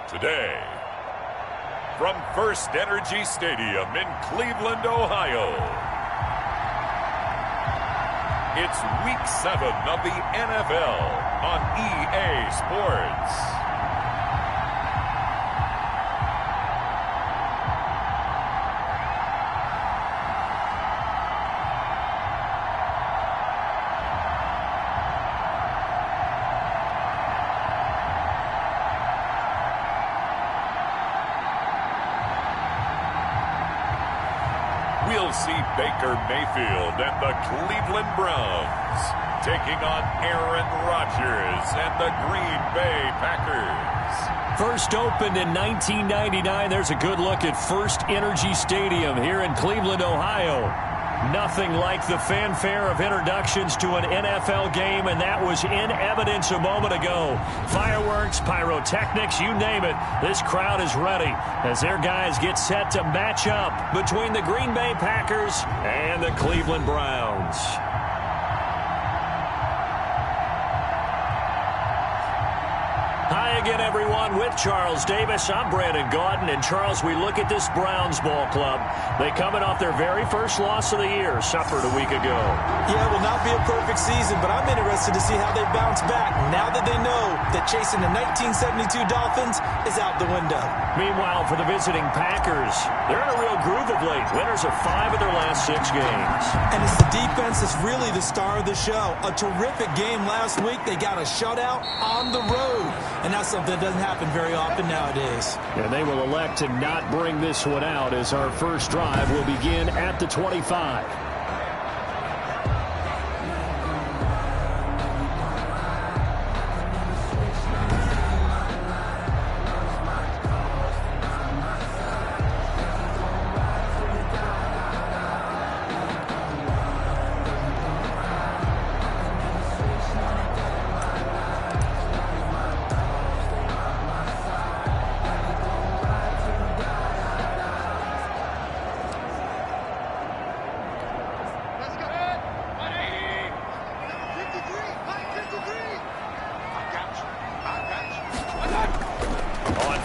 Today, from First Energy Stadium in Cleveland, Ohio, it's Week 7 of the NFL on EA Sports. We'll see Baker Mayfield and the Cleveland Browns taking on Aaron Rodgers and the Green Bay Packers. First opened in 1999. There's a good look at First Energy Stadium here in Cleveland, Ohio. Nothing like the fanfare of introductions to an NFL game, and that was in evidence a moment ago. Fireworks, pyrotechnics, you name it. This crowd is ready as their guys get set to match up between the Green Bay Packers and the Cleveland Browns. Hi again, everyone. With Charles Davis, I'm Brandon Gaudin. And, Charles, we look at this Browns ball club. They coming off their very first loss of the year, suffered a week ago. Yeah, it will not be a perfect season, but I'm interested to see how they bounce back now that they know that chasing the 1972 Dolphins is out the window. Meanwhile, for the visiting Packers, they're in a real groove of late. Winners of 5 of their last 6 games. And it's the defense that's really the star of the show. A terrific game last week. They got a shutout on the road. And that's something that doesn't happen very often nowadays. And they will elect to not bring this one out as our first drive will begin at the 25.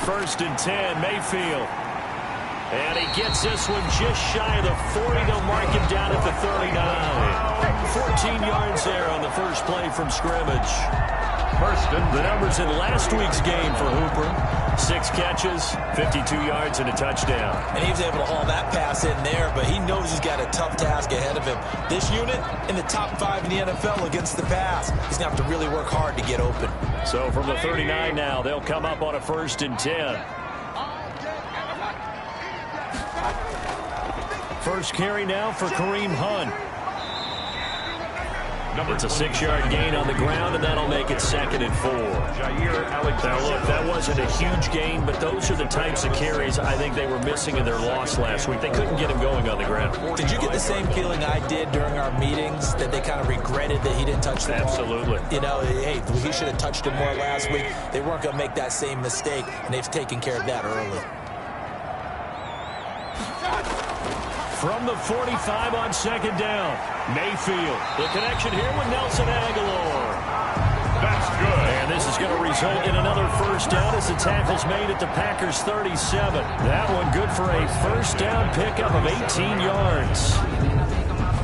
First and 10, Mayfield. And he gets this one just shy of the 40. They'll mark him down at the 39. 14 yards there on the first play from scrimmage. The numbers in last week's game for Hooper. 6 catches, 52 yards, and a touchdown. And he was able to haul that pass in there, but he knows he's got a tough task ahead of him. This unit in the top 5 in the NFL against the pass. He's going to have to really work hard to get open. So from the 39 now, they'll come up on a first and 10. First carry now for Kareem Hunt. It's a 6-yard gain on the ground, and that'll make it 2nd and 4. Now, look, that wasn't a huge gain, but those are the types of carries I think they were missing in their loss last week. They couldn't get him going on the ground. Did you get the same feeling I did during our meetings, that they kind of regretted that he didn't touch the ball? Absolutely. You know, hey, he should have touched it more last week. They weren't going to make that same mistake, and they've taken care of that early. From the 45 on 2nd down, Mayfield. The connection here with Nelson Aguilar. That's good. And this is going to result in another first down as the tackle's made at the Packers' 37. That one good for a first down pickup of 18 yards.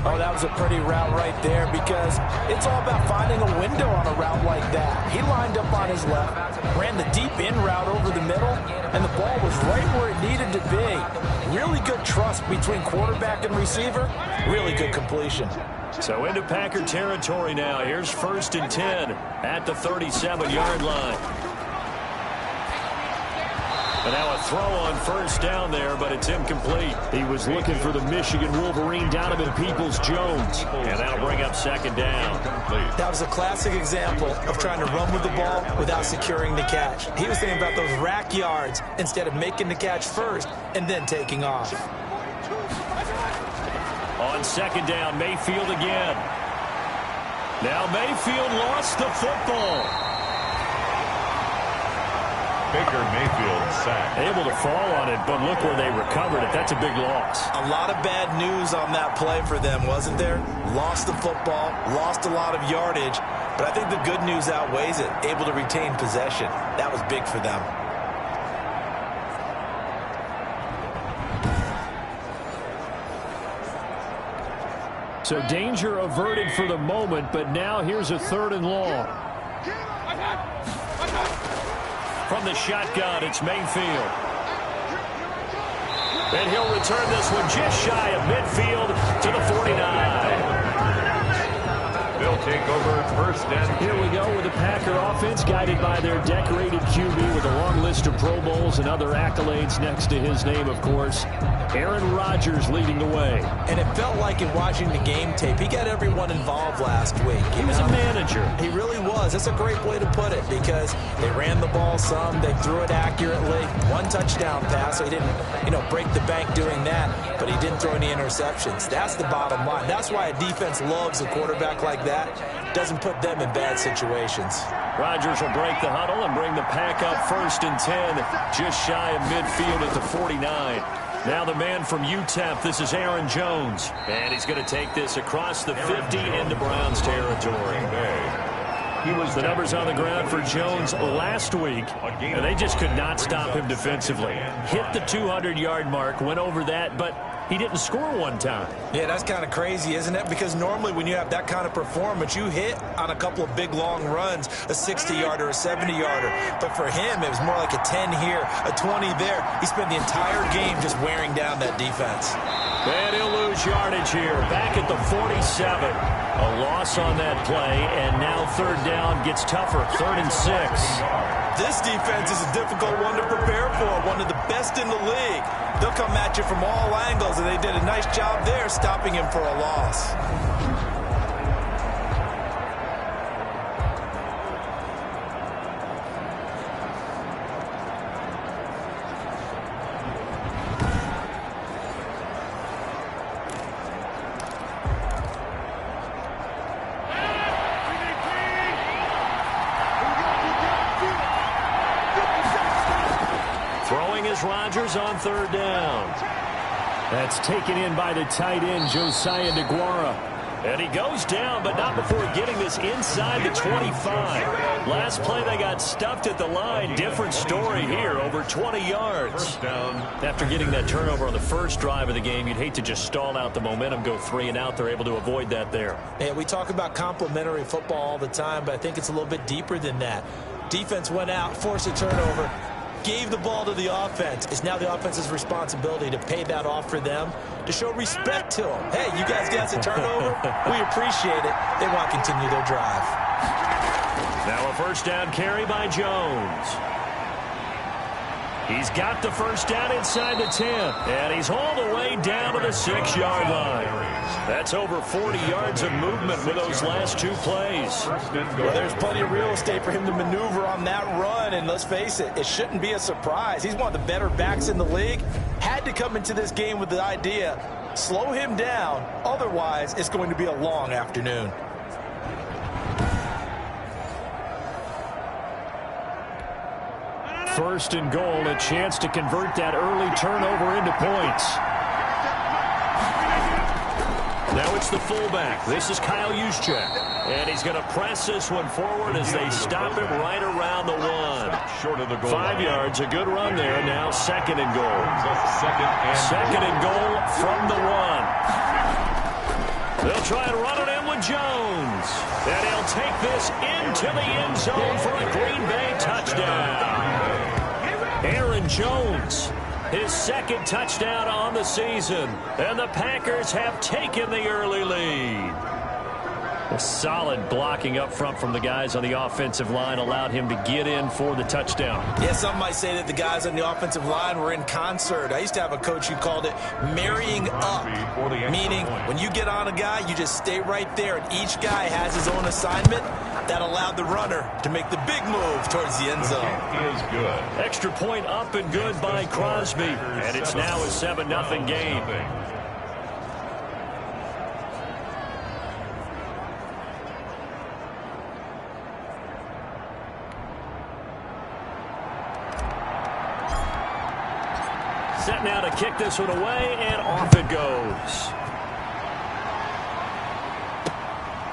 Oh, that was a pretty route right there, because it's all about finding a window on a route like that. He lined up on his left, ran the deep in route over the middle, and the ball was right where it needed to be. Really good trust between quarterback and receiver. Really good completion. So into Packer territory now. Here's first and 10 at the 37-yard line. And now a throw on first down there, but it's incomplete. He was looking for the Michigan Wolverine, Donovan Peoples-Jones. And that'll bring up 2nd down. That was a classic example of trying to run with the ball without securing the catch. He was thinking about those rack yards instead of making the catch first and then taking off. On 2nd down, Mayfield again. Now Mayfield lost the football. Baker Mayfield sacked. Able to fall on it, but look where they recovered it. That's a big loss. A lot of bad news on that play for them, wasn't there? Lost the football, lost a lot of yardage, but I think the good news outweighs it. Able to retain possession. That was big for them. So danger averted for the moment, but now here's a 3rd and long. From the shotgun, it's Mayfield. And he'll return this one just shy of midfield to the 49. They'll take over 1st and 10. Here we go with the Packer offense guided by their decorated QB with a long list of Pro Bowls and other accolades next to his name, of course. Aaron Rodgers leading the way. And it felt like in watching the game tape, he got everyone involved last week. He was a manager. He really was. That's a great way to put it because they ran the ball some, they threw it accurately. 1 touchdown pass, so he didn't, break the bank doing that, but he didn't throw any interceptions. That's the bottom line. That's why a defense loves a quarterback like that. Doesn't put them in bad situations. Rodgers will break the huddle and bring the Pack up 1st and 10, just shy of midfield at the 49. Now the man from UTEP, this is Aaron Jones. And he's going to take this across the 50 into Browns territory. The numbers on the ground for Jones last week, and they just could not stop him defensively. Hit the 200-yard mark, went over that, but he didn't score 1 time. Yeah, that's kind of crazy, isn't it? Because normally when you have that kind of performance, you hit on a couple of big, long runs, a 60-yarder, a 70-yarder. But for him, it was more like a 10 here, a 20 there. He spent the entire game just wearing down that defense. And he'll lose yardage here, back at the 47. A loss on that play, and now 3rd down gets tougher, 3rd and 6. This defense is a difficult one to prepare for, one of the best in the league. They'll come at you from all angles, and they did a nice job there stopping him for a loss. Rodgers on 3rd down. That's taken in by the tight end, Josiah DeGuara. And he goes down, but not before getting this inside the 25. Last play, they got stuffed at the line. Different story here, over 20 yards. After getting that turnover on the first drive of the game, you'd hate to just stall out the momentum, go 3 and out. They're able to avoid that there. Yeah, we talk about complementary football all the time, but I think it's a little bit deeper than that. Defense went out, forced a turnover, gave the ball to the offense. It's now the offense's responsibility to pay that off for them, to show respect to them. Hey, you guys got a turnover? We appreciate it. They want to continue their drive. Now a 1st down carry by Jones. He's got the 1st down inside the 10, and he's all the way down to the 6-yard line. That's over 40 yards of movement with those last 2 plays. Well, there's plenty of real estate for him to maneuver on that run, and let's face it, it shouldn't be a surprise. He's one of the better backs in the league. Had to come into this game with the idea, slow him down, otherwise it's going to be a long afternoon. First and goal, a chance to convert that early turnover into points. Now it's the fullback. This is Kyle Juszczyk. And he's going to press this one forward as they stop him right around the 1. Short of the goal. 5 yards, a good run there. Now 2nd and goal. Second and goal from the 1. They'll try and run it in with Jones. And he'll take this into the end zone for a Green Bay touchdown. Aaron Jones, his 2nd touchdown on the season. And the Packers have taken the early lead. A solid blocking up front from the guys on the offensive line allowed him to get in for the touchdown. Yeah, some might say that the guys on the offensive line were in concert. I used to have a coach who called it marrying up, meaning when you get on a guy, you just stay right there, and each guy has his own assignment. That allowed the runner to make the big move towards the end zone. Is good. Extra point up and good by Crosby, and it's now a 7-0 game. Set now to kick this one away, and off it goes.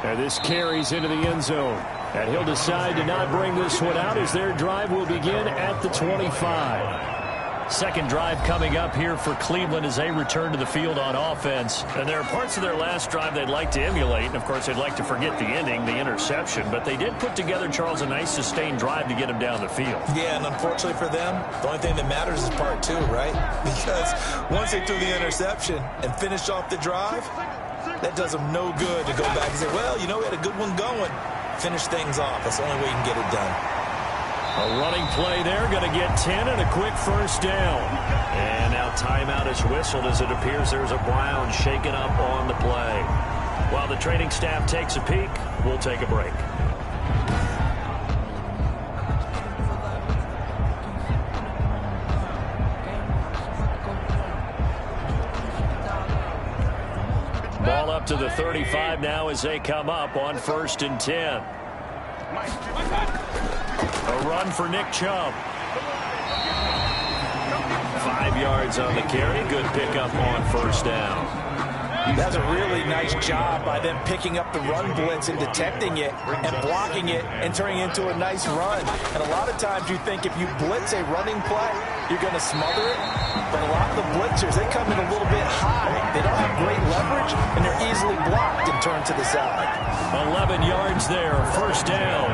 And this carries into the end zone. And he'll decide to not bring this one out as their drive will begin at the 25. Second drive coming up here for Cleveland as they return to the field on offense. And there are parts of their last drive they'd like to emulate. And, of course, they'd like to forget the ending, the interception. But they did put together, Charles, a nice sustained drive to get them down the field. Yeah, and unfortunately for them, the only thing that matters is part two, right? Because once they threw the interception and finished off the drive, that does them no good to go back and say, well, you know, we had a good one going. Finish things off. That's the only way you can get it done. A running play there, going to get 10 and a quick first down. And now timeout is whistled as it appears there's a Brown shaken up on the play. While the training staff takes a peek, we'll take a break. Ball up to the 35 now as they come up on 1st and 10. A run for Nick Chubb. 5 yards on the carry. Good pickup on first down. That's a really nice job by them picking up the run blitz and detecting it and blocking it and turning it into a nice run. And a lot of times you think if you blitz a running play, you're going to smother it. But a lot of the blitzers, they come in a little bit high. They don't have great leverage, and they're easily blocked and turned to the side. 11 yards there, first down.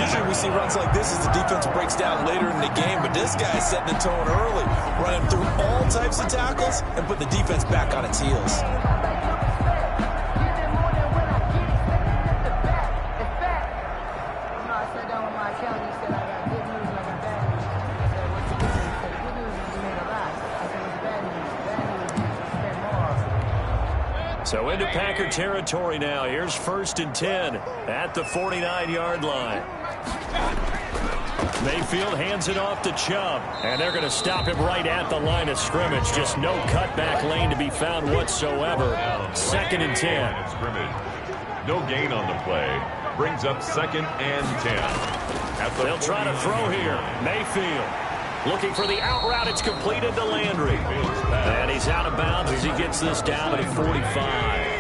Usually we see runs like this as the defense breaks down later in the game, but this guy's setting the tone early, running through all types of tackles and putting the defense back on its heels. So into Packer territory now. Here's 1st and 10 at the 49-yard line. Mayfield hands it off to Chubb, and they're going to stop him right at the line of scrimmage. Just no cutback lane to be found whatsoever. 2nd and 10. No gain on the play. Brings up 2nd and 10. They'll try to throw here. Mayfield looking for the out route. It's completed to Landry. And he's out of bounds as he gets this down at 45.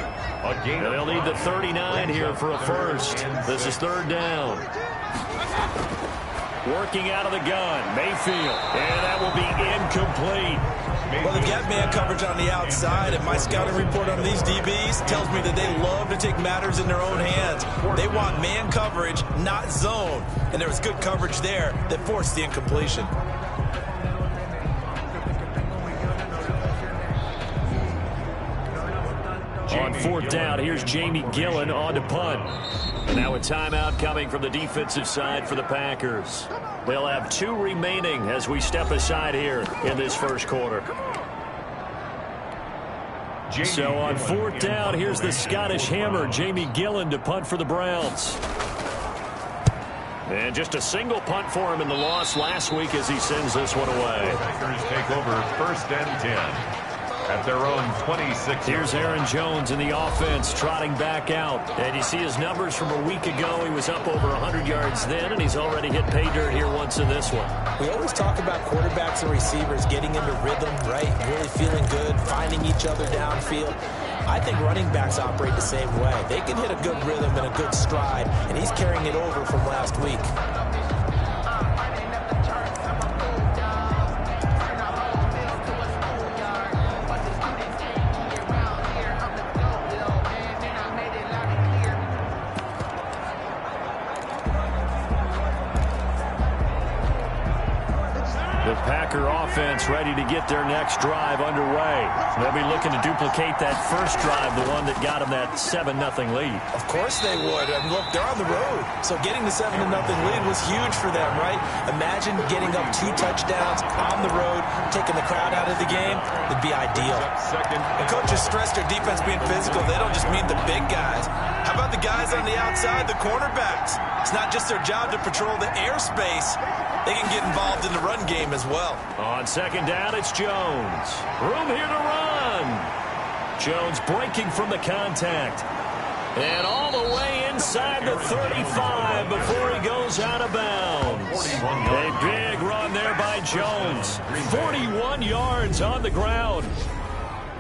And they'll need the 39 here for a first. This is 3rd down. Working out of the gun, Mayfield. And that will be incomplete. Well, they've got man coverage on the outside, and my scouting report on these DBs tells me that they love to take matters in their own hands. They want man coverage, not zone. And there was good coverage there that forced the incompletion. On 4th down, here's Jamie Gillen on to punt. And now a timeout coming from the defensive side for the Packers. They'll have 2 remaining as we step aside here in this first quarter. So on 4th down, here's the Scottish Hammer, Jamie Gillen, to punt for the Browns. And just a single punt for him in the loss last week as he sends this one away. Packers take over 1st and 10. At their own 26. Here's Aaron Jones in the offense trotting back out. And you see his numbers from a week ago. He was up over 100 yards then, and he's already hit pay dirt here once in this one. We always talk about quarterbacks and receivers getting into rhythm, right? Really feeling good, finding each other downfield. I think running backs operate the same way. They can hit a good rhythm and a good stride, and he's carrying it over from last week. Packer offense ready to get their next drive underway. They'll be looking to duplicate that first drive, the one that got them that 7-0 lead. Of course they would. And look, they're on the road. So getting the 7-0 lead was huge for them, right? Imagine getting up 2 touchdowns on the road, taking the crowd out of the game. It'd be ideal. And coaches stress their defense being physical. They don't just mean the big guys. How about the guys on the outside, the cornerbacks? It's not just their job to patrol the airspace. They can get involved in the run game as well. On 2nd down, it's Jones. Room here to run. Jones breaking from the contact. And all the way inside the 35 before he goes out of bounds. A big run there by Jones. 41 yards on the ground.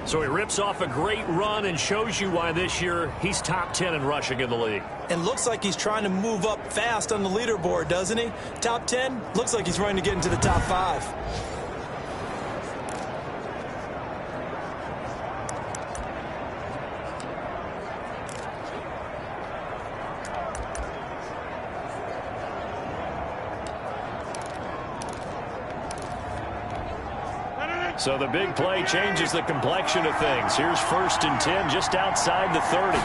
So he rips off a great run and shows you why this year he's top 10 in rushing in the league. And looks like he's trying to move up fast on the leaderboard, doesn't he? Top 10, looks like he's trying to get into the top 5. So the big play changes the complexion of things. Here's 1st and 10 just outside the 30.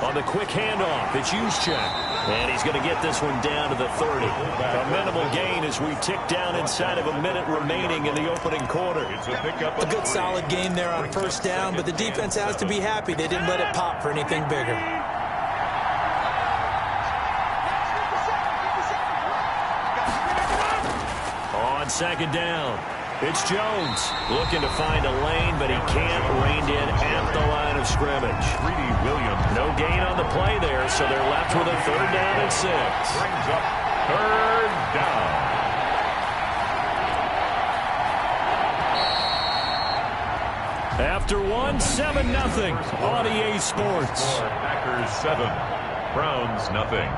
On the quick handoff, it's Juszczyk. And he's going to get this one down to the 30. A minimal gain as we tick down inside of a minute remaining in the opening quarter. A good solid game there on 1st down, but the defense has to be happy they didn't let it pop for anything bigger. On 2nd down, it's Jones looking to find a lane, but he can't rein in at the line of scrimmage. No gain on the play there, so they're left with a 3rd down and 6. Brings up 3rd down. After one, 7-0 on EA Sports. Packers 7, Browns nothing.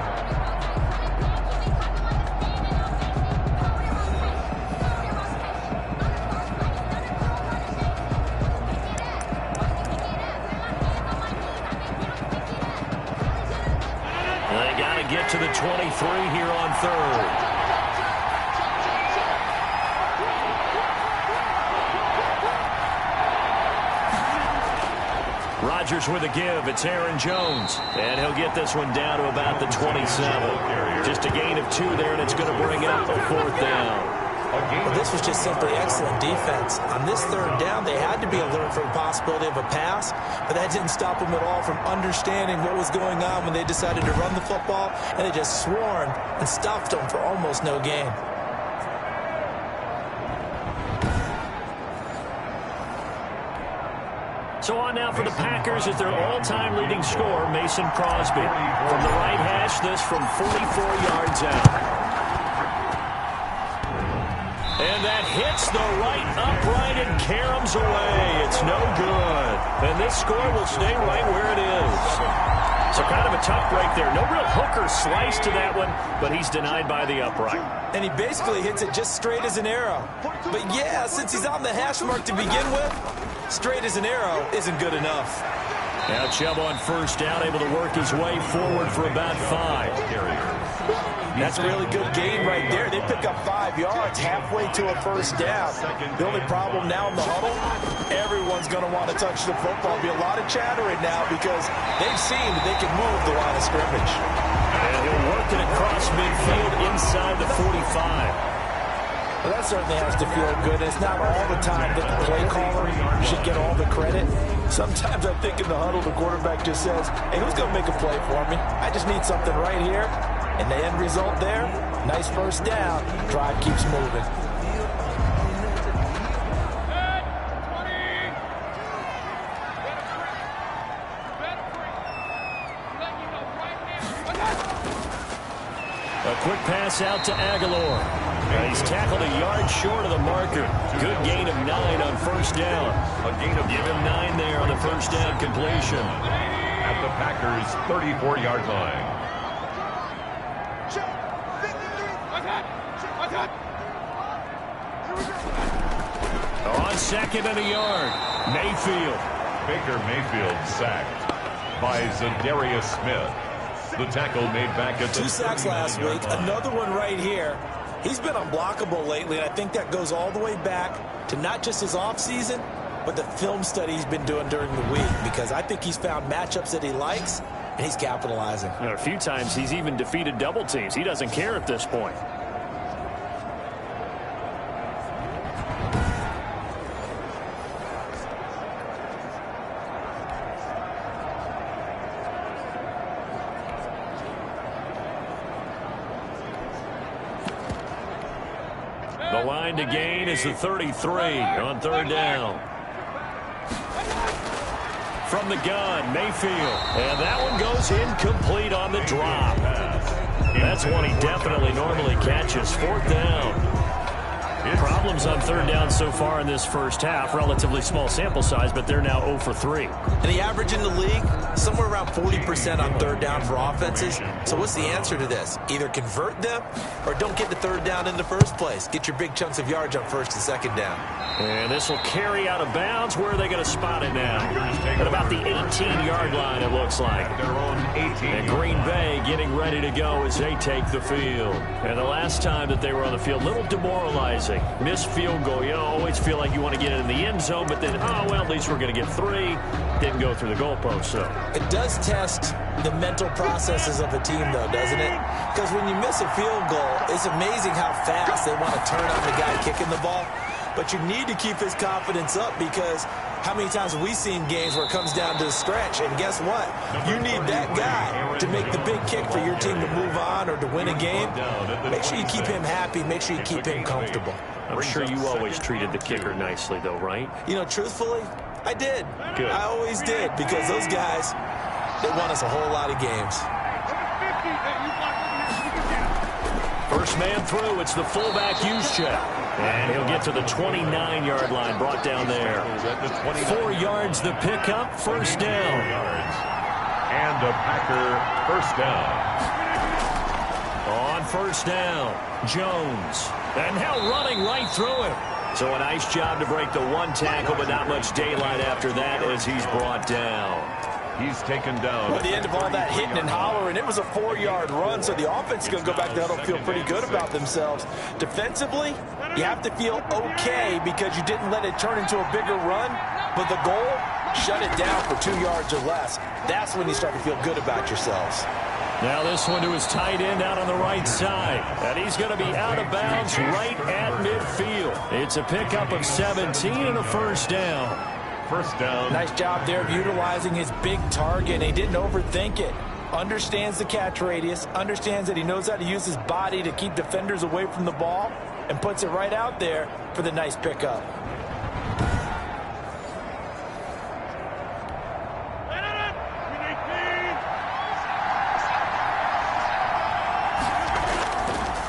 Get to the 23 here on 3rd. Rodgers with a give. It's Aaron Jones. And he'll get this one down to about the 27. Just a gain of 2 there, and it's going to bring up a 4th down. Well, this was just simply excellent defense. On this 3rd down, they had to be alert for the possibility of a pass, but that didn't stop them at all from understanding what was going on when they decided to run the football, and they just swarmed and stuffed them for almost no gain. So on now for the Packers is their all-time leading scorer, Mason Crosby. From the right hash, this from 44 yards out. And that hits the right upright and caroms away. It's no good. And this score will stay right where it is. So kind of a tough break there. No real hooker slice to that one, but he's denied by the upright. And he basically hits it just straight as an arrow. But yeah, since he's on the hash mark to begin with, straight as an arrow isn't good enough. Now Chubb on 1st down, able to work his way forward for about 5. That's a really good gain right there. They pick up 5 yards halfway to a 1st down. The only problem now in the huddle, everyone's going to want to touch the football. There'll be a lot of chattering now because they've seen that they can move the line of scrimmage. And he'll work it across midfield inside the 45. Well, that certainly has to feel good. It's not all the time that the play caller should get all the credit. Sometimes I think in the huddle, the quarterback just says, hey, who's going to make a play for me? I just need something right here. And the end result there, nice 1st down. Drive keeps moving. A quick pass out to Aguilar. He's tackled a yard short of the marker. Good gain of 9 on 1st down. Give him 9 there on the 1st down completion. At the Packers' 34-yard line. On 2nd and a yard, Mayfield. Baker Mayfield sacked by Zadarius Smith. The tackle made back at 2 sacks last week. Another one right here. He's been unblockable lately, and I think that goes all the way back to not just his offseason, but the film study he's been doing during the week, because I think he's found matchups that he likes, and he's capitalizing. A few times he's even defeated double teams. He doesn't care at this point. The line to gain is the 33 on 3rd down. From the gun, Mayfield. And that one goes incomplete on the drop. That's one he definitely normally catches. 4th down. Problems on 3rd down so far in this 1st half. Relatively small sample size, but they're now 0 for 3. And the average in the league, somewhere around 40% on 3rd down for offenses. So what's the answer to this? Either convert them or don't get to 3rd down in the first place. Get your big chunks of yards on 1st and 2nd down. And this will carry out of bounds. Where are they going to spot it now? At about the 18-yard line, it looks like. And Green Bay getting ready to go as they take the field. And the last time that they were on the field, a little demoralizing. embarrassing. Missed field goal, you always feel like you want to get it in the end zone, but then, oh, well, at least we're going to get 3. Didn't go through the goalpost, so. It does test the mental processes of a team, though, doesn't it? Because when you miss a field goal, it's amazing how fast they want to turn on the guy kicking the ball. But you need to keep his confidence up, because how many times have we seen games where it comes down to the stretch? And guess what? You need that guy to make the big kick for your team to move on or to win a game. Make sure you keep him happy. Make sure you keep him comfortable. I'm sure you always treated the kicker nicely, though, right? You know, truthfully, I did. Good. I always did, because those guys, they won us a whole lot of games. First man through, it's the fullback use check. And he'll get to the 29-yard line, brought down there. 4 yards the pickup, first down. And a Packer first down. On first down, Jones. And now running right through him. So a nice job to break the 1 tackle, but not much daylight after that as he's brought down. He's taken down. Well, at the end of all that hitting and hollering, it was a 4-yard run, so the offense is going to go back to huddle, feel pretty good about themselves. Defensively, you have to feel okay because you didn't let it turn into a bigger run, but the goal, shut it down for 2 yards or less. That's when you start to feel good about yourselves. Now this one to his tight end out on the right side. And he's going to be out of bounds right at midfield. It's a pickup of 17 and a first down. First down. Nice job there of utilizing his big target. He didn't overthink it. Understands the catch radius. Understands that he knows how to use his body to keep defenders away from the ball. And puts it right out there for the nice pickup.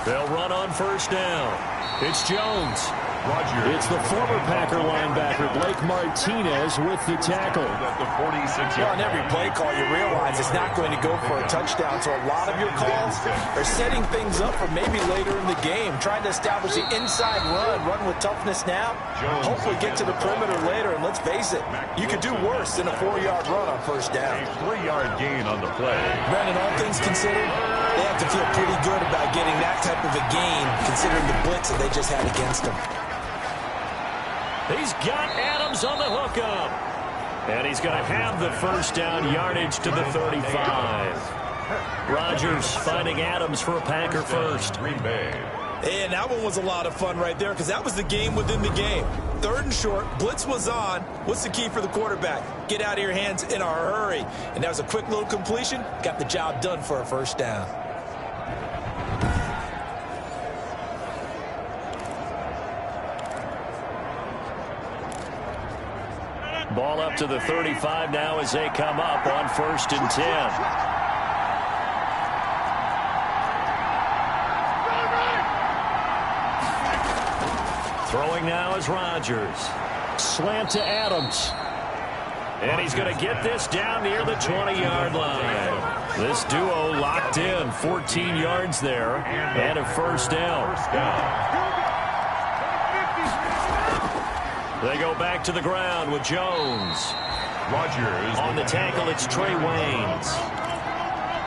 They'll run on first down. It's Jones. Rogers. It's the former Packer linebacker, Blake Martinez, with the tackle. At the 46-yard On every play call, you realize it's not going to go for a touchdown. So a lot of your calls are setting things up for maybe later in the game, trying to establish the inside run with toughness now, hopefully get to the perimeter later. And let's face it, you could do worse than a 4-yard run on first down. A 3-yard gain on the play. Brandon, all things considered, they have to feel pretty good about getting that type of a gain, considering the blitz that they just had against them. He's got Adams on the hookup. And he's going to have the first down, yardage to the 35. Rodgers finding Adams for a Packer first. Green Bay. And that one was a lot of fun right there, because that was the game within the game. 3rd and short, blitz was on. What's the key for the quarterback? Get out of your hands in a hurry. And that was a quick little completion. Got the job done for a first down. Ball up to the 35 now as they come up on 1st and 10. Throwing now is Rodgers. Slant to Adams. And he's going to get this down near the 20-yard line. This duo locked in, 14 yards there, and a first down. They go back to the ground with Jones. Rogers. On the tackle, it's Trey Waynes.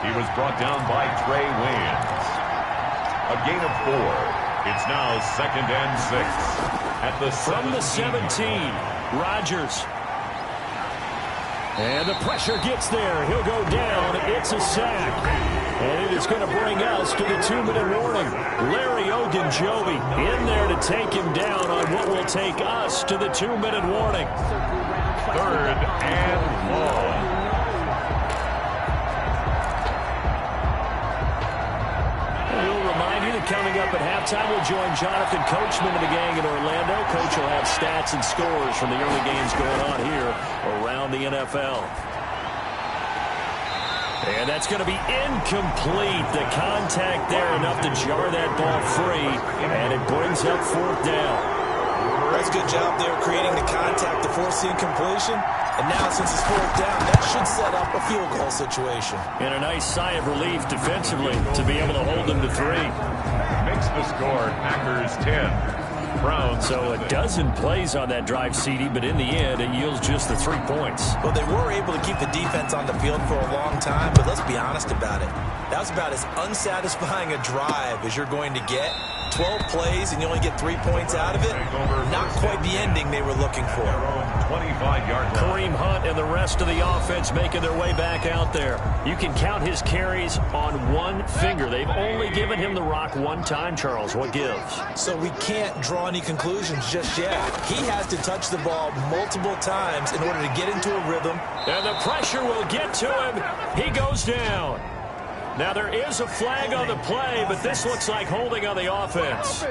He was brought down by Trey Waynes. A gain of 4. It's now 2nd and 6. At the From the 17, Rodgers. And the pressure gets there. He'll go down. It's a sack. And it is going to bring us to the 2-minute warning. Larry Ogunjobi in there to take him down on what will take us to the 2-minute warning. 3rd and long. We'll remind you that coming up at halftime, we'll join Jonathan Coachman of the gang in Orlando. Coach will have stats and scores from the early games going on here around the NFL. And that's going to be incomplete. The contact there enough to jar that ball free. And it brings up 4th down. That's a good job there creating the contact to force the incompletion. And now since it's 4th down, that should set up a field goal situation. And a nice sigh of relief defensively to be able to hold them to 3. Makes the score Packers 10. Browns. So a dozen plays on that drive, CD, but in the end, it yields just the 3 points. Well, they were able to keep the defense on the field for a long time, but let's be honest about it. That was about as unsatisfying a drive as you're going to get. 12 plays and you only get 3 points out of it, not quite the ending they were looking for. 25-yard line. Kareem Hunt and the rest of the offense making their way back out there. You can count his carries on one finger. They've only given him the rock one time, Charles. What gives? So we can't draw any conclusions just yet. He has to touch the ball multiple times in order to get into a rhythm. And the pressure will get to him. He goes down. Now there is a flag on the play, but this looks like holding on the offense.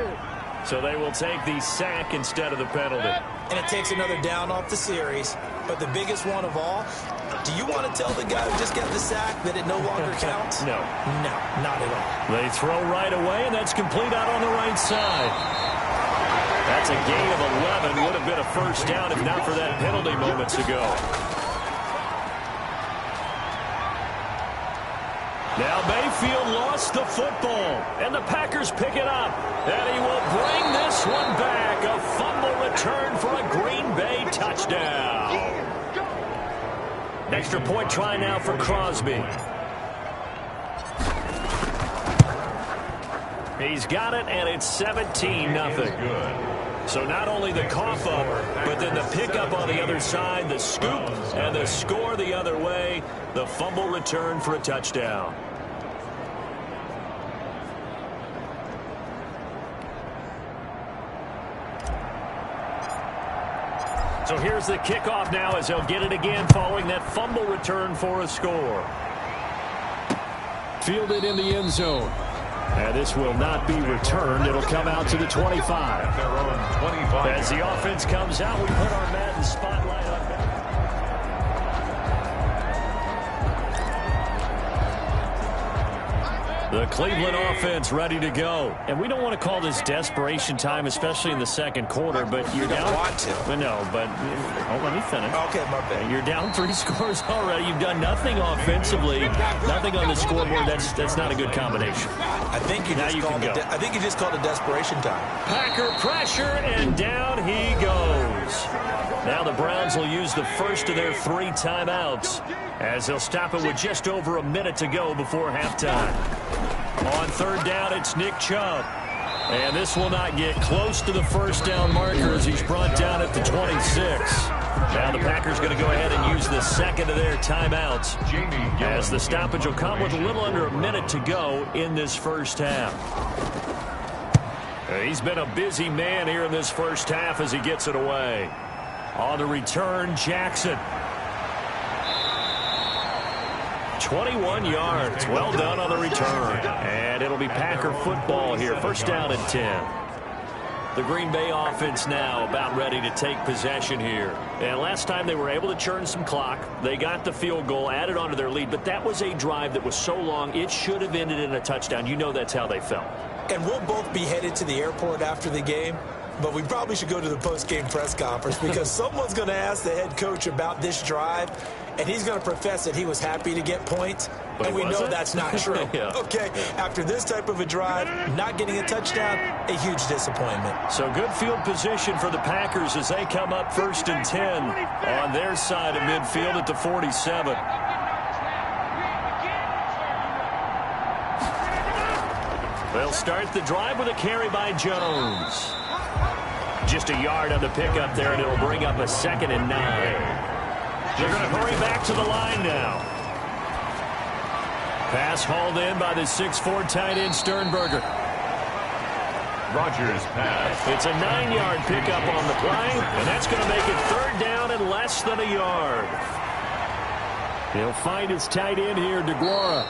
So they will take the sack instead of the penalty. And it takes another down off the series. But the biggest one of all, do you want to tell the guy who just got the sack that it no longer counts? No. No, not at all. They throw right away, and that's complete out on the right side. That's a gain of 11. Would have been a first down if not for that penalty moments ago. Now Mayfield lost the football, and the Packers pick it up. And he will bring this one back. A fumble return for a Green Bay touchdown. Extra point try now for Crosby. He's got it, and it's 17-0. So not only the cough up, but then the pickup on the other side, the scoop, and the score the other way. The fumble return for a touchdown. So here's the kickoff now as they'll get it again following that fumble return for a score. Fielded in the end zone. And this will not be returned. It'll come out to the 25. As the offense comes out, we put our Madden spotlight on them. The Cleveland offense ready to go. And we don't want to call this desperation time, especially in the second quarter, but you're down. Want to. No, but let me finish. Okay, my bad. You're down 3 scores already. You've done nothing offensively, nothing on the scoreboard. That's not a good combination. I think you just called it desperation time. Packer pressure, and down he goes. Now the Browns will use the first of their 3 timeouts as they'll stop it with just over a minute to go before halftime. On third down, it's Nick Chubb. And this will not get close to the first down marker as he's brought down at the 26. Now the Packers going to go ahead and use the second of their timeouts as the stoppage will come with a little under a minute to go in this first half. He's been a busy man here in this first half as he gets it away. On the return, Jackson. 21 yards. Well done on the return. And it'll be Packer football here. First down and 10. The Green Bay offense now about ready to take possession here. And last time they were able to churn some clock. They got the field goal, added on to their lead. But that was a drive that was so long, it should have ended in a touchdown. You know that's how they felt. And we'll both be headed to the airport after the game. But we probably should go to the post-game press conference because someone's going to ask the head coach about this drive, and he's going to profess that he was happy to get points, and we know that's not true. Yeah. Okay, after this type of a drive, not getting a touchdown, a huge disappointment. So good field position for the Packers as they come up first and 10 on their side of midfield at the 47. They'll start the drive with a carry by Jones. Just a yard on the pickup there, and it'll bring up a 2nd and 9. They're going to hurry back to the line now. Pass hauled in by the 6'4" tight end Sternberger. Rodgers pass. It's a 9-yard pickup on the play, and that's going to make it third down and less than a yard. He'll find his tight end here, DeGuara.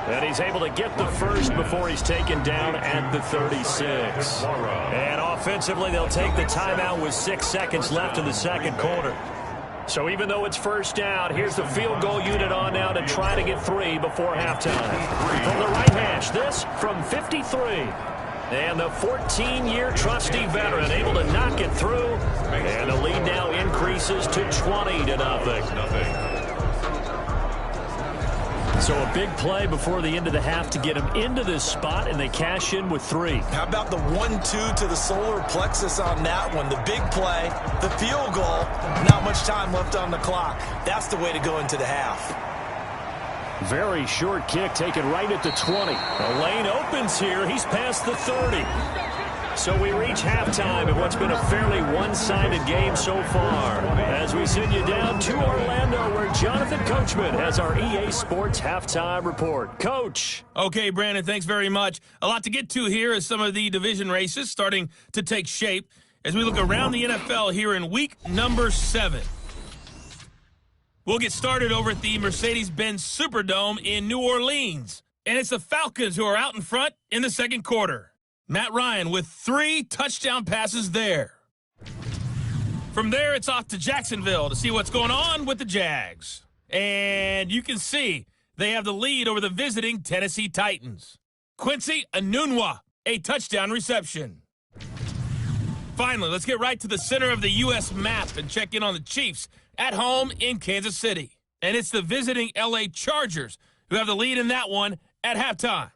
And he's able to get the first before he's taken down at the 36. And offensively, they'll take the timeout with 6 seconds left in the second quarter. So even though it's first down, here's the field goal unit on now to try to get 3 before halftime. From the right hash, this from 53. And the 14-year trusty veteran able to knock it through. And the lead now increases to 20-0. So a big play before the end of the half to get him into this spot, and they cash in with 3. How about the 1-2 to the solar plexus on that one? The big play, the field goal, not much time left on the clock. That's the way to go into the half. Very short kick taken right at the 20. The lane opens here. He's past the 30. So we reach halftime in what's been a fairly one-sided game so far. As we send you down to Orlando, where Jonathan Coachman has our EA Sports Halftime Report. Coach. Okay, Brandon, thanks very much. A lot to get to here as some of the division races starting to take shape as we look around the NFL here in week number 7. We'll get started over at the Mercedes-Benz Superdome in New Orleans. And it's the Falcons who are out in front in the second quarter. Matt Ryan with 3 touchdown passes there. From there, it's off to Jacksonville to see what's going on with the Jags. And you can see they have the lead over the visiting Tennessee Titans. Quincy Enunwa, a touchdown reception. Finally, let's get right to the center of the U.S. map and check in on the Chiefs at home in Kansas City. And it's the visiting L.A. Chargers who have the lead in that one at halftime.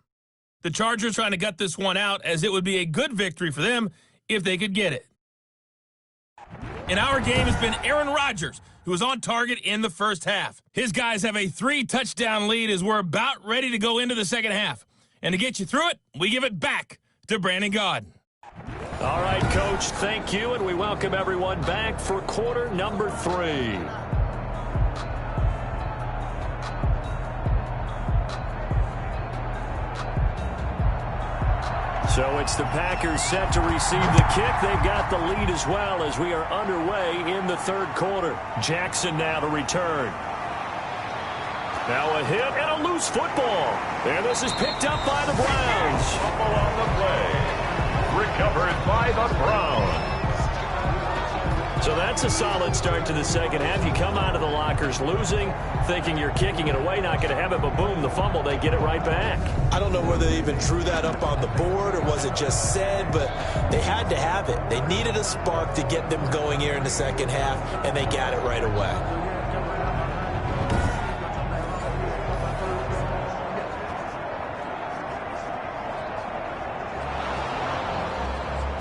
The Chargers trying to gut this one out, as it would be a good victory for them if they could get it. In our game has been Aaron Rodgers, who was on target in the first half. His guys have a 3-touchdown lead as we're about ready to go into the second half. And to get you through it, we give it back to Brandon Gaudin. All right, Coach, thank you, and we welcome everyone back for quarter number 3. So it's the Packers set to receive the kick. They've got the lead as well as we are underway in the third quarter. Jackson now to return. Now a hit and a loose football. And this is picked up by the Browns. Fumble on the play. Recovered by the Browns. So that's a solid start to the second half. You come out of the lockers losing, thinking you're kicking it away, not going to have it, but boom, the fumble, they get it right back. I don't know whether they even drew that up on the board or was it just said, but they had to have it. They needed a spark to get them going here in the second half, and they got it right away.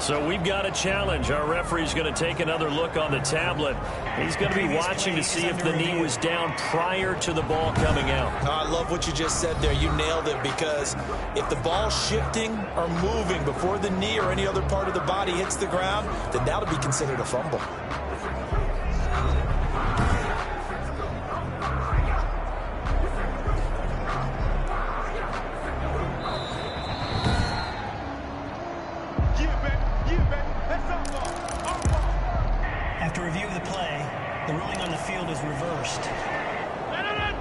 So we've got a challenge. Our referee's going to take another look on the tablet. He's going to be watching to see if the knee was down prior to the ball coming out. I love what you just said there. You nailed it, because if the ball's shifting or moving before the knee or any other part of the body hits the ground, then that'll be considered a fumble. After review of the play, the ruling on the field is reversed.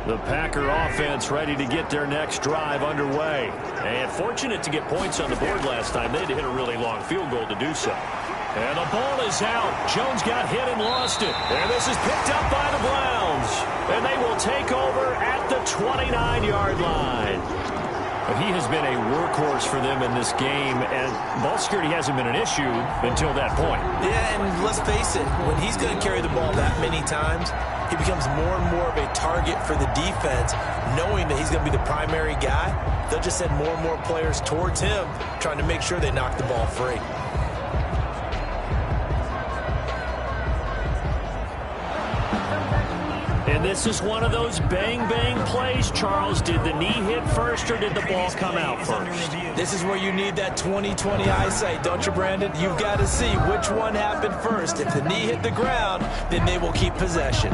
The Packer offense ready to get their next drive underway. And fortunate to get points on the board last time. They had to hit a really long field goal to do so. And the ball is out. Jones got hit and lost it. And this is picked up by the Browns. And they will take over at the 29-yard line. But he has been a workhorse for them in this game, and ball security hasn't been an issue until that point. Yeah, and let's face it, when he's going to carry the ball that many times, he becomes more and more of a target for the defense, knowing that he's going to be the primary guy. They'll just send more and more players towards him, trying to make sure they knock the ball free. And this is one of those bang-bang plays, Charles. Did the knee hit first or did the ball come out first? This is where you need that 20/20 eyesight, don't you, Brandon? You've got to see which one happened first. If the knee hit the ground, then they will keep possession.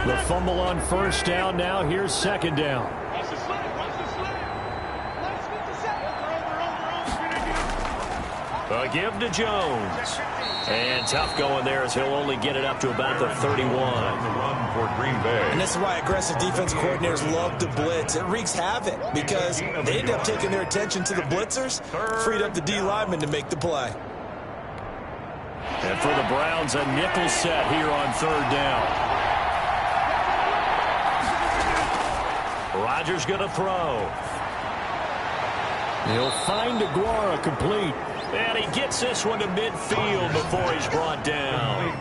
The fumble on first down. Now here's second down. A give to Jones. And tough going there as he'll only get it up to about the 31. The run for Green Bay. And this is why aggressive defense coordinators love to blitz. It wreaks havoc because they end up taking their attention to the blitzers, freed up the D lineman to make the play. And for the Browns, a nickel set here on third down. Rodgers going to throw. He'll find Aguara complete. And he gets this one to midfield before he's brought down.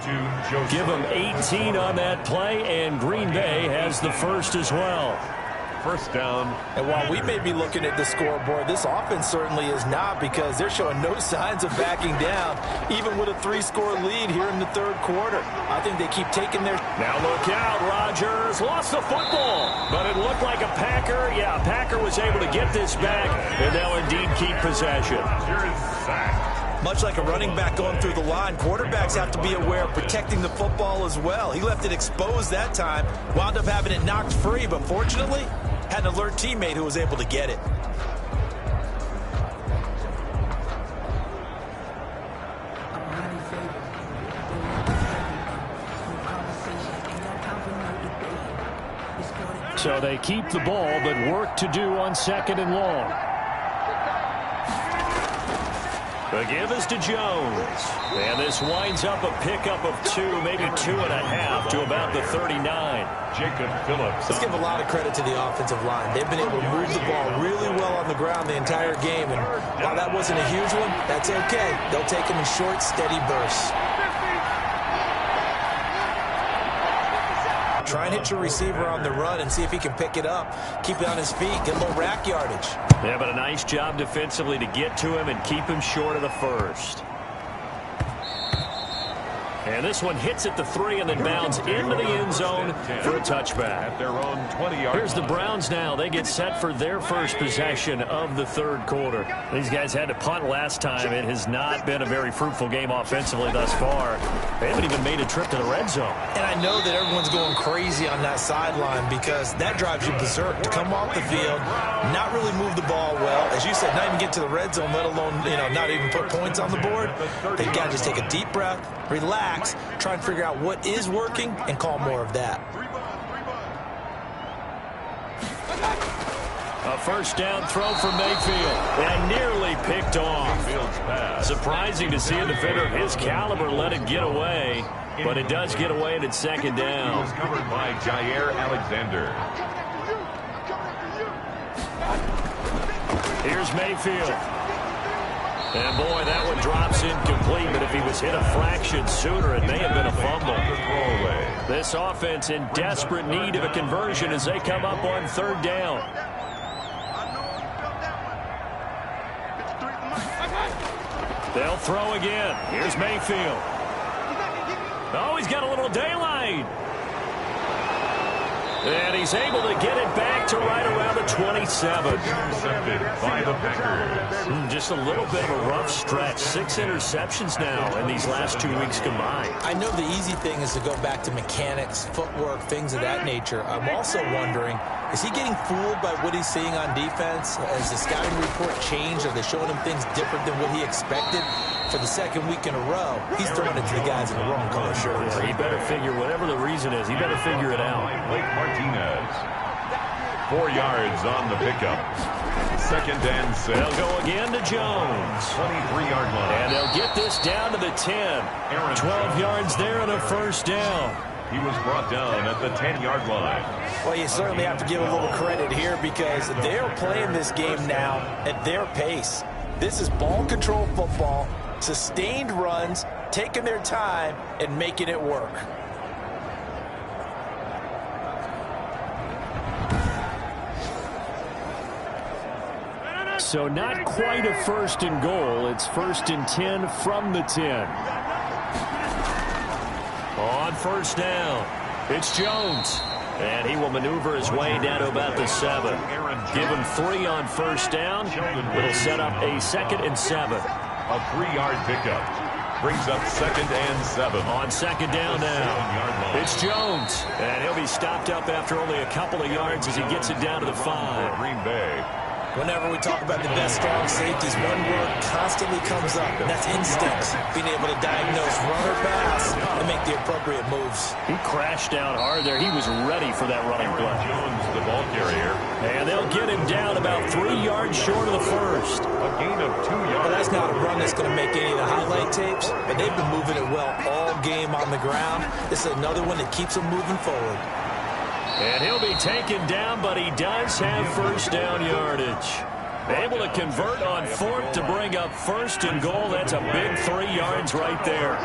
Give him 18 on that play, and Green Bay has the first as well. First down. And while we may be looking at the scoreboard, this offense certainly is not, because they're showing no signs of backing down, even with a 3-score lead here in the third quarter. I think they keep taking their... Now look out, Rodgers lost the football, but it looked like a Packer. Yeah, Packer was able to get this back, and they'll indeed keep possession. Much like a running back going through the line, quarterbacks have to be aware of protecting the football as well. He left it exposed that time, wound up having it knocked free, but fortunately, had an alert teammate who was able to get it. So they keep the ball, but work to do on 2nd and long. The give is to Jones. And this winds up a pickup of 2, maybe 2.5 to about the 39. Jacob Phillips. Let's give a lot of credit to the offensive line. They've been able to move the ball really well on the ground the entire game. And while that wasn't a huge one, that's okay. They'll take them in short, steady bursts. Try and hit your receiver on the run and see if he can pick it up. Keep it on his feet. Get a little rack yardage. Yeah, but a nice job defensively to get to him and keep him short of the first. And this one hits at the 3 and then bounds into the end zone for a touchback. At their own 20-yard Here's the Browns now. They get set for their first possession of the third quarter. These guys had to punt last time. It has not been a very fruitful game offensively thus far. They haven't even made a trip to the red zone. And I know that everyone's going crazy on that sideline, because that drives you berserk to come off the field, not really move the ball well. As you said, not even get to the red zone, let alone, not even put points on the board. They've got to just take a deep breath, relax, try and figure out what is working, and call more of that. A first down throw for Mayfield, and nearly picked off. Surprising to see a defender of his caliber let it get away, but it does get away, and it's 2nd down. Covered by Jair Alexander. Here's Mayfield. And boy, that one drops incomplete, but if he was hit a fraction sooner, it may have been a fumble. This offense in desperate need of a conversion as they come up on 3rd down. They'll throw again. Here's Mayfield. Oh, he's got a little daylight. And he's able to get it back to right around the 27. Intercepted by the Packers. Just a little bit of a rough stretch. 6 interceptions now in these last 2 weeks combined. I know the easy thing is to go back to mechanics, footwork, things of that nature. I'm also wondering, is he getting fooled by what he's seeing on defense? Has the scouting report changed? Are they showing him things different than what he expected? For the 2nd week in a row, he's throwing it to the guys in the wrong color shirts. He better figure, whatever the reason is, he better figure it out. Blake Martinez. 4 yards on the pickup. 2nd and 6. They'll go again to Jones. 23-yard line. And they'll get this down to the 10. 12 yards there and a first down. He was brought down at the 10-yard line. Well, you certainly have to give a little credit here, because they're playing this game now at their pace. This is ball control football, sustained runs, taking their time, and making it work. So not quite a 1st and goal. It's 1st and 10 from the 10. On 1st down, it's Jones. And he will maneuver his way down to about the 7. Give him 3 on 1st down. It'll set up a 2nd and 7. A 3-yard pickup. Brings up 2nd and 7. On 2nd down now, it's Jones. And he'll be stopped up after only a couple of yards as he gets it down to the 5. Green Bay. Whenever we talk about the best strong safeties, one word constantly comes up, and that's instincts. Being able to diagnose run or pass and make the appropriate moves. He crashed out hard there. He was ready for that running play. Jones, the ball carrier. And they'll get him down about 3 yards short of the first. A gain of 2 yards. Well, that's not a run that's going to make any of the highlight tapes, but they've been moving it well all game on the ground. This is another one that keeps them moving forward. And he'll be taken down, but he does have first down yardage. Able to convert on fourth to bring up first and goal. That's a big 3 yards right there.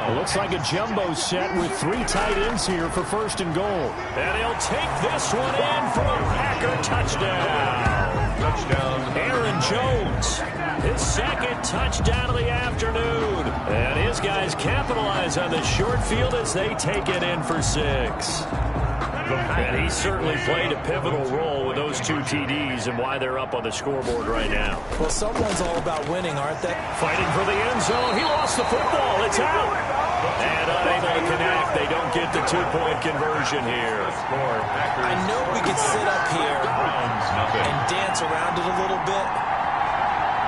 It looks like a jumbo set with 3 tight ends here for first and goal. And he'll take this one in for a Packer touchdown. Touchdown. Aaron Jones, his second touchdown of the afternoon. And his guys capitalize on the short field as they take it in for 6. And he certainly played a pivotal role with those 2 TDs and why they're up on the scoreboard right now. Well, someone's all about winning, aren't they? Fighting for the end zone. He lost the football. It's out. And unable to connect. They don't get the 2-point conversion here. I know we could sit up here and dance around it a little bit,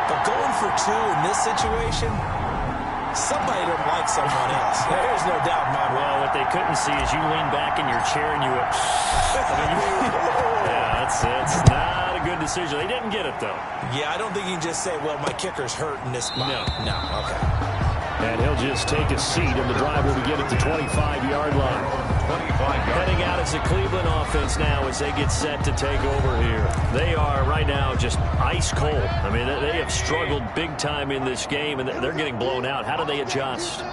but going for 2 in this situation, somebody don't like someone else. There's no doubt in my mind. Well, what they couldn't see is you lean back in your chair and you went, yeah, it's not a good decision. They didn't get it, though. Yeah, I don't think you can just say, well, my kicker's hurt in this spot. No, okay. And he'll just take a seat, and the drive will begin at the 25-yard line. Heading out as the Cleveland offense now as they get set to take over here. They are right now just ice cold. I mean, they have struggled big time in this game, and they're getting blown out. How do they adjust?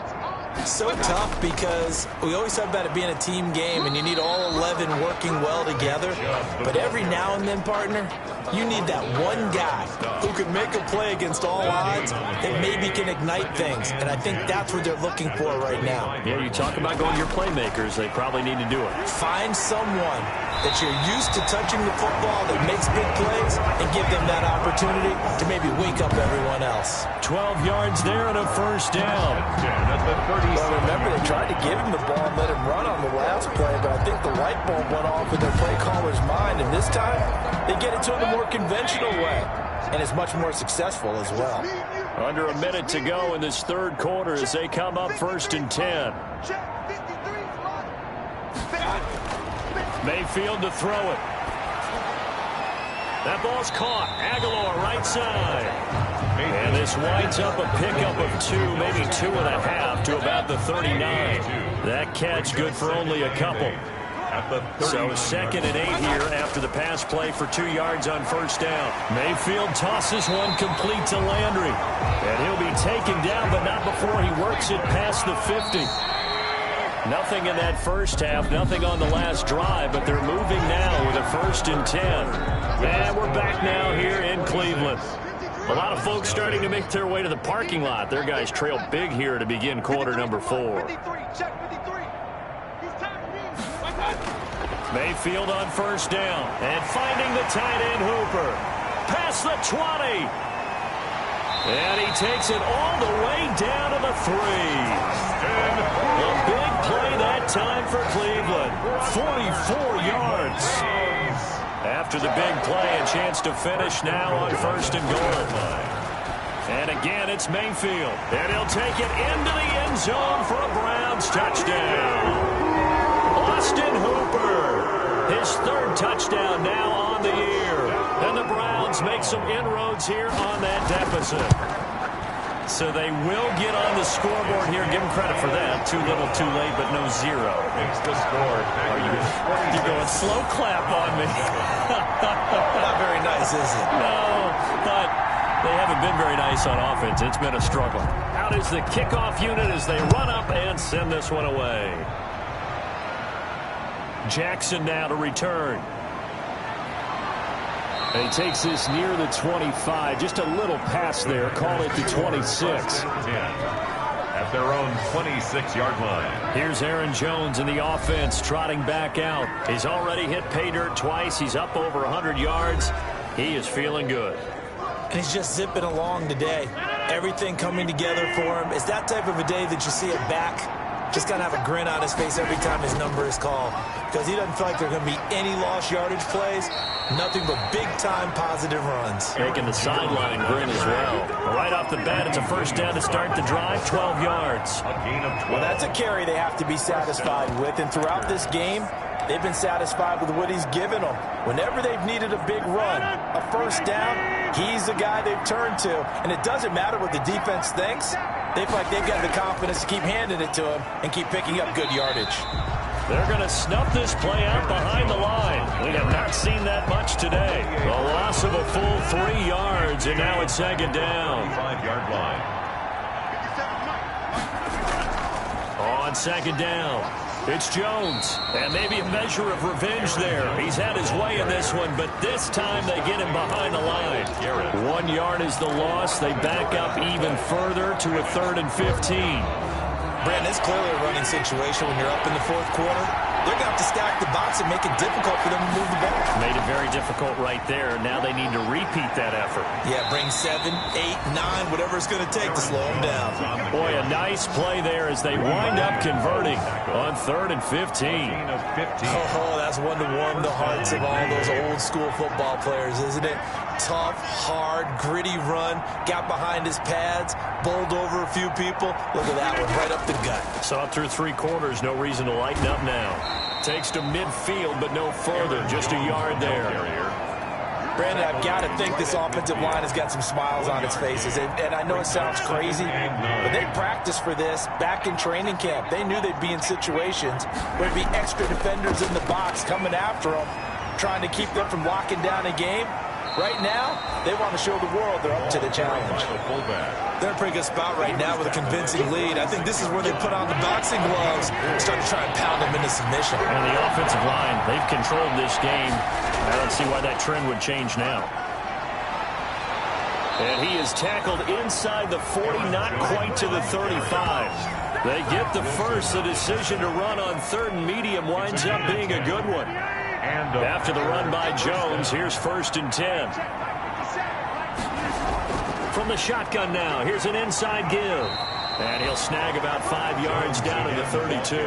So tough because we always talk about it being a team game, and you need all 11 working well together. But every now and then, partner, you need that one guy who can make a play against all odds that maybe can ignite things. And I think that's what they're looking for right now. Yeah, you talk about going to your playmakers. They probably need to do it. Find someone that you're used to touching the football that makes big plays and give them that opportunity to maybe wake up everyone else. 12 yards there and a first down. Well, remember, they tried to give him the ball and let him run on the last play, but I think the light bulb went off in their play caller's mind, and this time they get it to him the more conventional way, and it's much more successful as well. Under a minute to go in this third quarter as they come up 1st and 10. Mayfield to throw it. That ball's caught. Aguilar right side. And this winds up a pickup of 2, maybe 2.5 to about the 39. That catch good for only a couple. So 2nd and 8 here after the pass play for 2 yards on first down. Mayfield tosses one complete to Landry. And he'll be taken down, but not before he works it past the 50. Nothing in that first half, nothing on the last drive, but they're moving now with a 1st and 10. And we're back now here in Cleveland. A lot of folks starting to make their way to the parking lot. Their guys trail big here to begin quarter number 4. Mayfield on first down. And finding the tight end Hooper. Past the 20. And he takes it all the way down to the 3. A big play that time for Cleveland. 44 yards. After the big play, a chance to finish now on 1st and goal. And again, it's Mayfield. And he'll take it into the end zone for a Browns touchdown. Austin Hooper, his 3rd touchdown now on the year. And the Browns make some inroads here on that deficit. So they will get on the scoreboard here. Give them credit for that. Too little, too late, but no 0. Makes the score. You're going slow clap on me. Not very nice, is it? No, but they haven't been very nice on offense. It's been a struggle. Out is the kickoff unit as they run up and send this one away. Jackson now to return. And he takes this near the 25. Just a little pass there. Call it the 26. At their own 26-yard line. Here's Aaron Jones in the offense trotting back out. He's already hit pay dirt twice. He's up over 100 yards. He is feeling good. And he's just zipping along today. Everything coming together for him. It's that type of a day that you see it back. Just got to have a grin on his face every time his number is called. Because he doesn't feel like there are going to be any lost yardage plays. Nothing but big-time positive runs. Making the sideline grin as well. Right off the bat, it's a first down to start the drive, 12 yards. A gain of 12. Well, that's a carry they have to be satisfied with. And throughout this game, they've been satisfied with what he's given them. Whenever they've needed a big run, a first down, he's the guy they've turned to. And it doesn't matter what the defense thinks. They feel like they've got the confidence to keep handing it to him and keep picking up good yardage. They're going to snuff this play out behind the line. We have not seen that much today. A loss of a full 3 yards, and now it's second down. 5-yard line. On second down, it's Jones. And maybe a measure of revenge there. He's had his way in this one, but this time they get him behind the line. 1 yard is the loss. They back up even further to a 3rd and 15. Brandon, it's clearly a running situation when you're up in the fourth quarter. They're going to have to stack the box and make it difficult for them to move the ball. Made it very difficult right there. Now they need to repeat that effort. Yeah, bring 7, 8, 9, whatever it's going to take to slow them down. Boy, a nice play there as they wind up converting on 3rd and 15. Oh, that's one to warm the hearts of all those old school football players, isn't it? Tough, hard, gritty run, got behind his pads, bowled over a few people. Look at that one, right up the gut. Saw it through 3 quarters, no reason to lighten up now. Takes to midfield, but no further, just a yard there. Brandon, I've got to think this offensive line has got some smiles on its faces. And I know it sounds crazy, but they practiced for this back in training camp. They knew they'd be in situations where there'd be extra defenders in the box coming after them, trying to keep them from locking down a game. Right now, they want to show the world they're up to the challenge. They're in a pretty good spot right now with a convincing lead. I think this is where they put on the boxing gloves and start to try and pound them into submission. And the offensive line, they've controlled this game. I don't see why that trend would change now. And he is tackled inside the 40, not quite to the 35. They get the first. The decision to run on 3rd and medium winds up being a good one. After the run by Jones, here's 1st and 10. From the shotgun now, here's an inside give. And he'll snag about 5 yards down to the 32.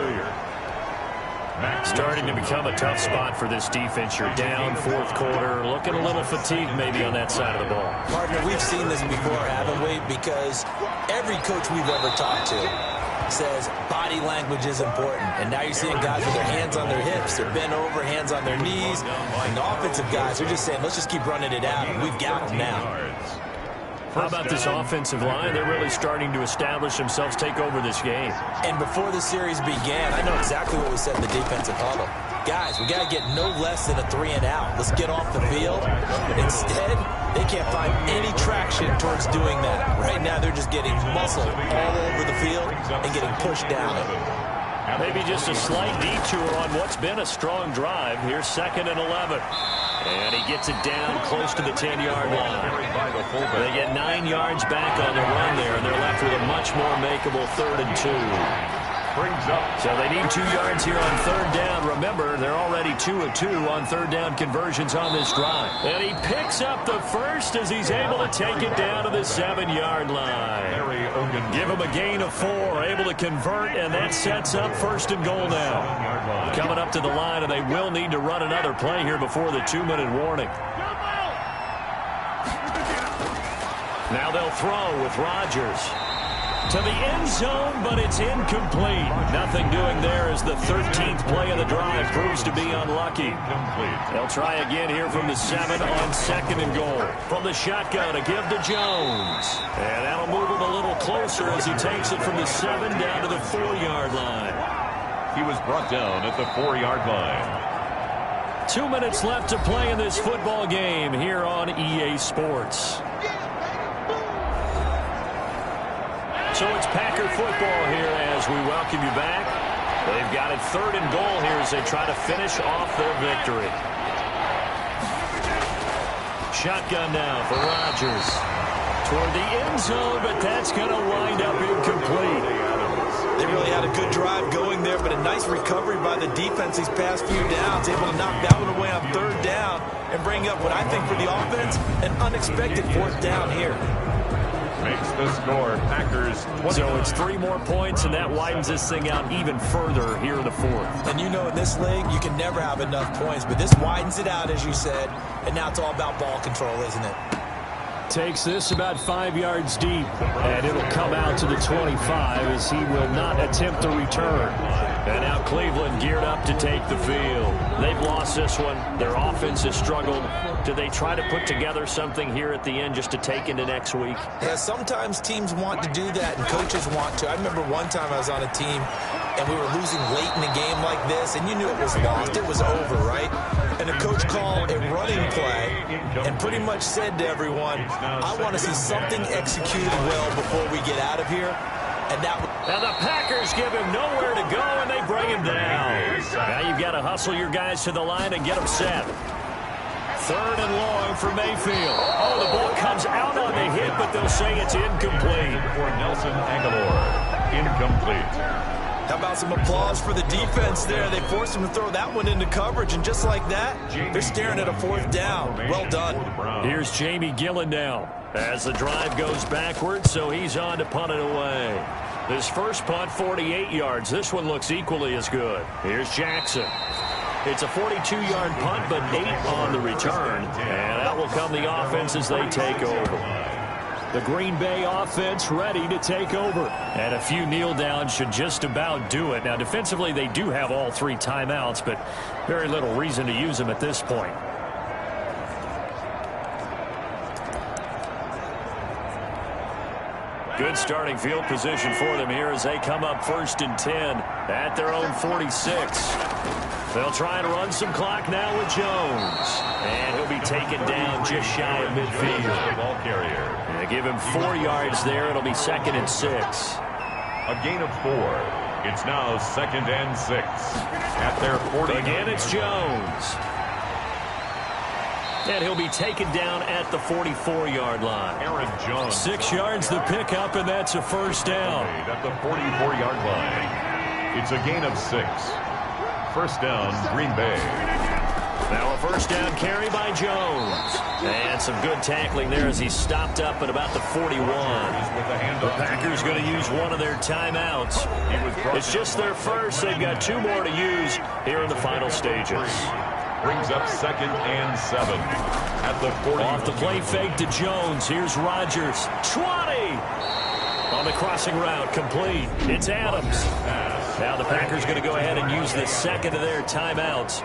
Starting to become a tough spot for this defense. You're down 4th quarter, looking a little fatigued maybe on that side of the ball. Partner, we've seen this before, haven't we? Because every coach we've ever talked to says body language is important. And now you're seeing guys with their hands on their hips. They're bent over, hands on their knees. And the offensive guys are just saying, let's just keep running it out, and we've got them now. How about this offensive line? They're really starting to establish themselves, take over this game. And before the series began, I know exactly what we said in the defensive huddle. Guys, we got to get no less than a 3 and out. Let's get off the field. Instead, they can't find any traction towards doing that. Right now, they're just getting muscle all over the field and getting pushed down. Maybe just a slight detour on what's been a strong drive. Here's 2nd and 11. And he gets it down close to the 10-yard line. They get 9 yards back on the run there, and they're left with a much more makeable 3rd and 2. So they need 2 yards here on 3rd down. Remember, they're already 2 of 2 on 3rd down conversions on this drive. And he picks up the first as he's able to take it down to the 7-yard line. Give him a gain of 4, able to convert, and that sets up 1st and goal now. Coming up to the line, and they will need to run another play here before the 2-minute warning. Now they'll throw with Rodgers. To the end zone, but it's incomplete. Nothing doing there as the 13th play of the drive proves to be unlucky. They'll try again here from the 7 on 2nd and goal. From the shotgun, a give to Jones. And that'll move him a little closer as he takes it from the 7 down to the 4-yard line. He was brought down at the 4-yard line. 2 minutes left to play in this football game here on EA Sports. So it's Packer football here as we welcome you back. They've got it 3rd and goal here as they try to finish off their victory. Shotgun now for Rodgers. Toward the end zone, but that's going to wind up incomplete. They really had a good drive going there, but a nice recovery by the defense these past few downs, able to knock that one away on 3rd down and bring up what I think for the offense, an unexpected 4th down here. Makes the score Packers 20. So it's 3 more points, and that widens this thing out even further here in the 4th. And you know in this league, you can never have enough points, but this widens it out, as you said, and now it's all about ball control, isn't it? Takes this about 5 yards deep, and it'll come out to the 25 as he will not attempt to return. And now Cleveland geared up to take the field. They've lost this one. Their offense has struggled. Do they try to put together something here at the end just to take into next week? Yeah, sometimes teams want to do that and coaches want to. I remember one time I was on a team and we were losing late in a game like this, and you knew it was lost. It was over, right? And the coach called a running play and pretty much said to everyone, I want to see something executed well before we get out of here. And the Packers give him nowhere to go, and they bring him down. Now you've got to hustle your guys to the line and get them set. 3rd and long for Mayfield. Oh, the ball comes out on the hit, but they'll say it's incomplete. For Nelson Aguilar, incomplete. How about some applause for the defense there? They forced him to throw that one into coverage, and just like that, they're staring at a 4th down. Well done. Here's Jamie Gillen now as the drive goes backwards, so he's on to punt it away. His first punt, 48 yards. This one looks equally as good. Here's Jackson. It's a 42-yard punt, but 8 on the return, and that will come the offense as they take over. The Green Bay offense ready to take over. And a few kneel downs should just about do it. Now, defensively, they do have all 3 timeouts, but very little reason to use them at this point. Good starting field position for them here as they come up 1st and 10 at their own 46. They'll try and run some clock now with Jones. And he'll be taken down just shy of midfield. Ball carrier. They give him 4 yards there. It'll be 2nd and 6. A gain of 4. It's now 2nd and 6 at their 40. Again, it's Jones. And he'll be taken down at the 44-yard line. Aaron Jones. 6 yards the pickup, and that's a 1st down. At the 44-yard line. It's a gain of 6. 1st down, Green Bay. Now a 1st down carry by Jones. And some good tackling there as he stopped up at about the 41. The Packers going to use one of their timeouts. It's just their first. They've got 2 more to use here in the final stages. Brings up 2nd and 7 at the 40. Off the play fake to Jones. Here's Rodgers. 20 on the crossing route. Complete. It's Adams. Now the Packers going to go ahead and use the 2nd of their timeouts.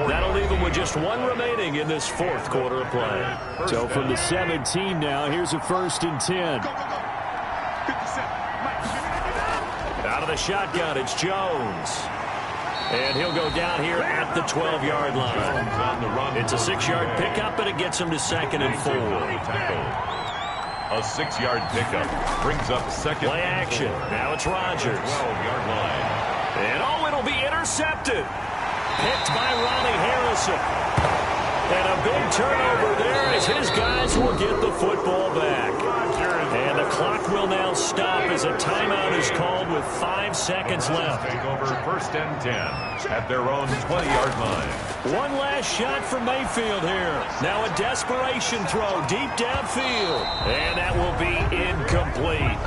That'll leave them with just 1 remaining in this 4th quarter of play. So from the 17 now, here's a 1st and 10. Out of the shotgun, it's Jones. And he'll go down here at the 12-yard line. It's a 6-yard pickup, and it gets him to 2nd and 4. A 6-yard pickup brings up 2nd. Play action. Now it's Rodgers. 12-yard line. And it'll be intercepted. Picked by Ronnie Harrison. And a big turnover there as his guys will get the football back. And the clock will now stop as a timeout is called with 5 seconds left. Take over 1st and 10 at their own 20-yard line. One last shot for Mayfield here. Now a desperation throw deep downfield. And that will be incomplete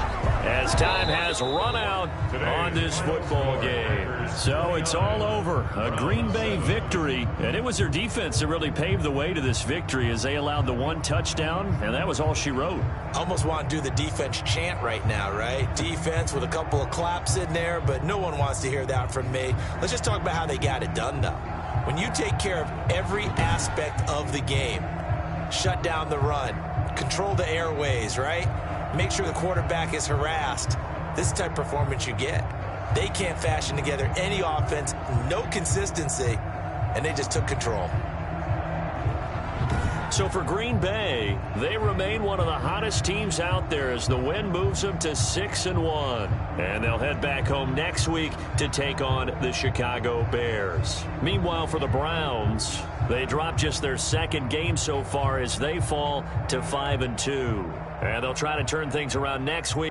as time has run out on this football game. So it's all over. A Green Bay victory. And it was their defense that really paved the way to this victory as they allowed the 1 touchdown, and that was all she wrote. Almost want to do the defense chant right now, right? Defense with a couple of claps in there, but no one wants to hear that from me. Let's just talk about how they got it done, though. When you take care of every aspect of the game, shut down the run, control the airways, right? Make sure the quarterback is harassed. This is the type of performance you get. They can't fashion together any offense, no consistency, and they just took control. So for Green Bay, they remain one of the hottest teams out there as the win moves them to 6-1. And they'll head back home next week to take on the Chicago Bears. Meanwhile, for the Browns, they dropped just their 2nd game so far as they fall to 5-2. And they'll try to turn things around next week.